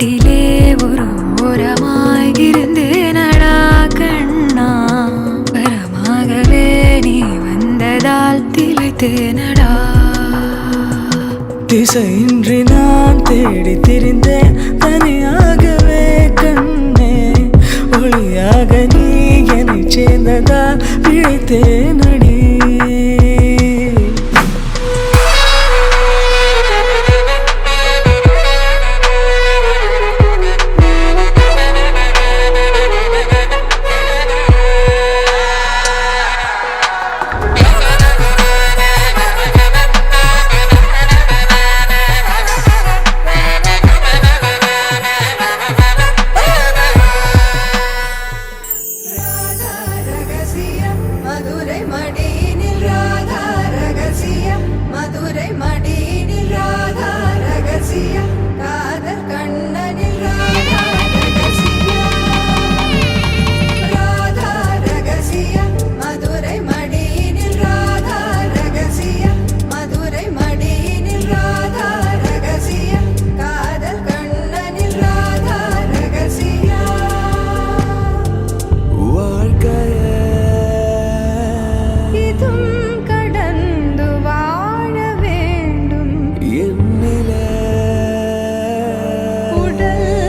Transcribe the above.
காட்டிலே ஒரு ஓரமாய் இருந்தேனடா கண்ணா, வரமாகவே நீ வந்ததால் திளைத்தேனடா. திசையின்றி நான் தேடி திரிந்தேன் தனியாகவே கண்ணே, ஒளியாக நீ என்னை சேர்ந்ததால் பிழைத்தேனடி. மதுரை மடியினில் ராதா ரகசியம், மதுரை மடியினில் ராதா ரகசியம், காதல் கண்ணனில் ராதா ரகசியம், ராதா ரகசியம், மதுரை மடியினில் ராதா ரகசியம், மதுரை மடியினில் ராதா ரகசியம், காதல் கண்ணனில் ராதா ரகசியம். கடந்து வாழ வேண்டும் என்னிலே உடல்